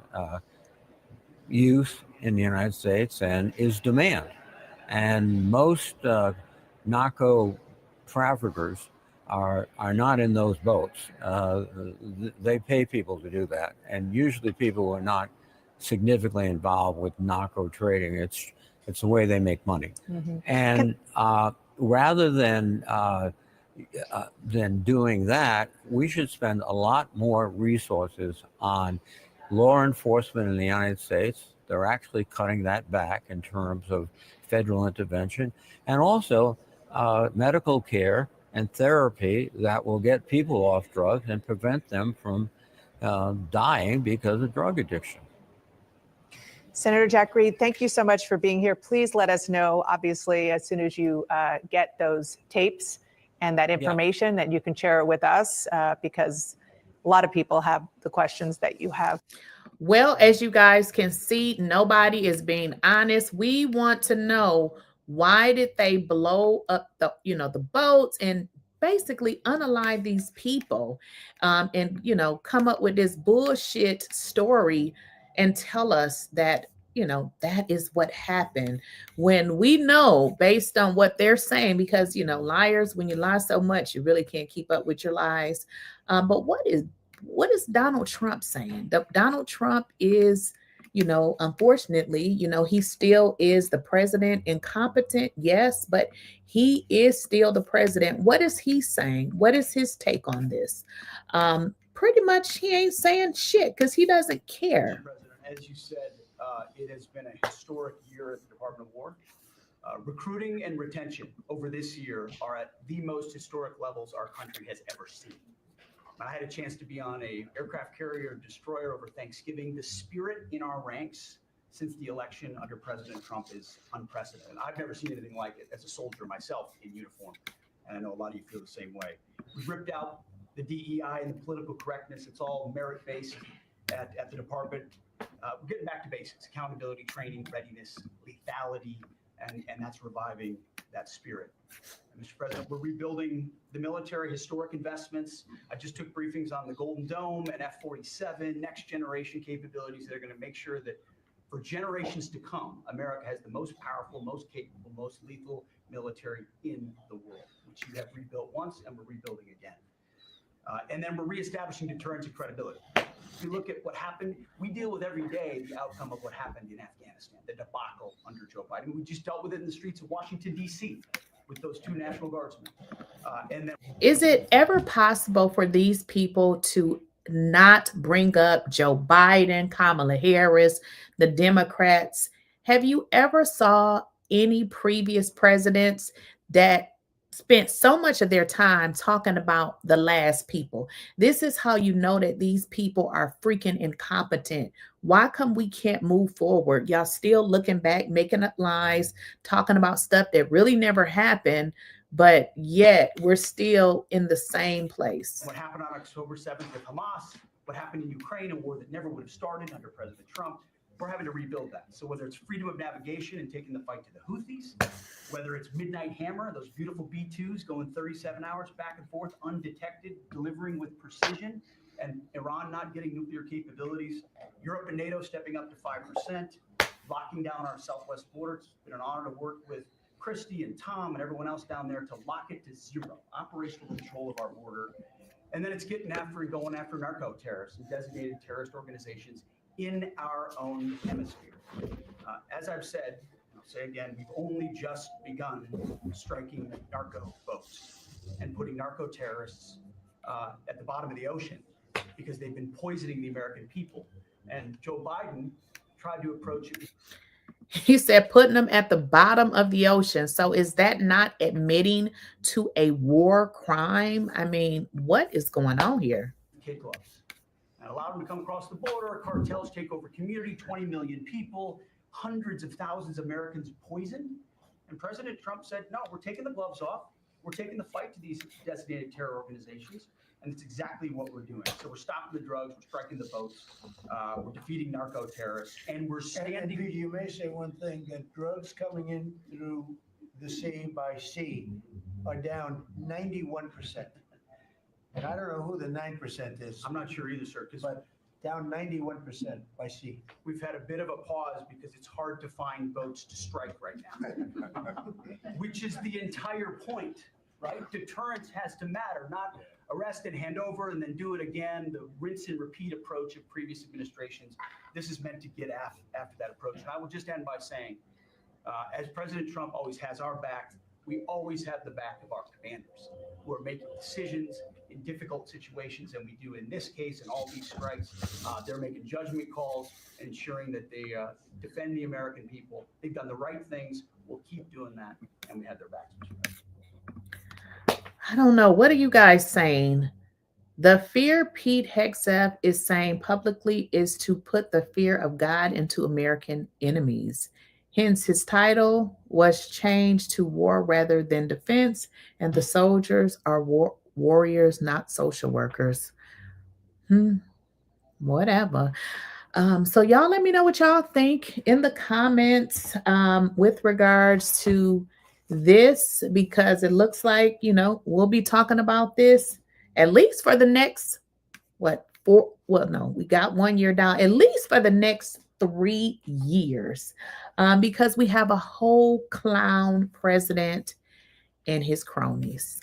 use in the United States and is demand. And most narco traffickers are not in those boats. They pay people to do that, and usually people are not significantly involved with narco trading. It's the way they make money. Mm-hmm. And rather than doing that, we should spend a lot more resources on law enforcement in the United States. They're actually cutting that back in terms of federal intervention, and also medical care and therapy that will get people off drugs and prevent them from dying because of drug addiction. Senator Jack Reed, thank you so much for being here. Please let us know, obviously, as soon as you get those tapes and that information, that you can share it with us, because a lot of people have the questions that you have. Well, as you guys can see, nobody is being honest. We want to know, why did they blow up the boats and basically unalive these people, and come up with this bullshit story and tell us that that is what happened, when we know, based on what they're saying, because liars, when you lie so much, you really can't keep up with your lies. But what is Donald Trump saying? Donald Trump is, unfortunately, he still is the president. Incompetent, yes, but he is still the president. What is he saying? What is his take on this? Pretty much he ain't saying shit, because he doesn't care. President, as you said, it has been a historic year at the Department of War. Recruiting and retention over this year are at the most historic levels our country has ever seen. I had a chance to be on a aircraft carrier destroyer over Thanksgiving. The spirit in our ranks since the election under President Trump is unprecedented. I've never seen anything like it as a soldier myself in uniform, and I know a lot of you feel the same way. We've ripped out the DEI and the political correctness. It's all merit-based at the department. We're getting back to basics: accountability, training, readiness, lethality, and that's reviving that spirit. Mr. President, we're rebuilding the military, historic investments. I just took briefings on the Golden Dome and F-47, next generation capabilities that are going to make sure that for generations to come, America has the most powerful, most capable, most lethal military in the world, which you have rebuilt once and we're rebuilding again. And then we're reestablishing deterrence and credibility. If you look at what happened, we deal with every day the outcome of what happened in Afghanistan, the debacle under Joe Biden. We just dealt with it in the streets of Washington, D.C. with those 2 National Guardsmen. Is it ever possible for these people to not bring up Joe Biden, Kamala Harris, the Democrats? Have you ever saw any previous presidents that spent so much of their time talking about the last people? This is how you know that these people are freaking incompetent. Why come we can't move forward? Y'all still looking back, making up lies, talking about stuff that really never happened, but yet we're still in the same place. What happened on October 7th with Hamas, what happened in Ukraine, a war that never would have started under President Trump, we're having to rebuild that. So whether it's freedom of navigation and taking the fight to the Houthis, whether it's Midnight Hammer, those beautiful B-2s going 37 hours back and forth, undetected, delivering with precision, and Iran not getting nuclear capabilities, Europe and NATO stepping up to 5%, locking down our southwest border. It's been an honor to work with Christy and Tom and everyone else down there to lock it to 0, operational control of our border. And then it's getting after and going after narco terrorists and designated terrorist organizations in our own hemisphere. As I've said, I'll say again, we've only just begun striking narco boats and putting narco terrorists at the bottom of the ocean, because they've been poisoning the American people And Joe Biden tried to approach it. He said putting them at the bottom of the ocean. So is that not admitting to a war crime? I mean, what is going on here? Kid gloves and allowed them to come across the border. Cartels take over community, 20 million people, hundreds of thousands of Americans poisoned. And President Trump said, no, we're taking the gloves off. We're taking the fight to these designated terror organizations. And it's exactly what we're doing. So we're stopping the drugs, we're striking the boats, we're defeating narco terrorists, and we're standing. And you may say one thing, that drugs coming in through the sea by sea are down 91%. And I don't know who the 9% is. I'm not sure either, sir. But down 91% by sea. We've had a bit of a pause because it's hard to find boats to strike right now, which is the entire point, right? Deterrence has to matter, not arrest and hand over and then do it again, the rinse and repeat approach of previous administrations. This is meant to get after that approach. And I will just end by saying, as President Trump always has our back, we always have the back of our commanders who are making decisions in difficult situations, and we do in this case and all these strikes. They're making judgment calls and ensuring that they defend the American people. They've done the right things. We'll keep doing that, and we have their backs. I don't know. What are you guys saying? The fear Pete Hegseth is saying publicly is to put the fear of God into American enemies. Hence, his title was changed to War Rather Than Defense, and the soldiers are warriors, not social workers. Whatever. So y'all let me know what y'all think in the comments with regards to this, because it looks like, you know, we'll be talking about this at least for the next, we got 1 year down, at least for the next 3 years, because we have a whole clown president and his cronies.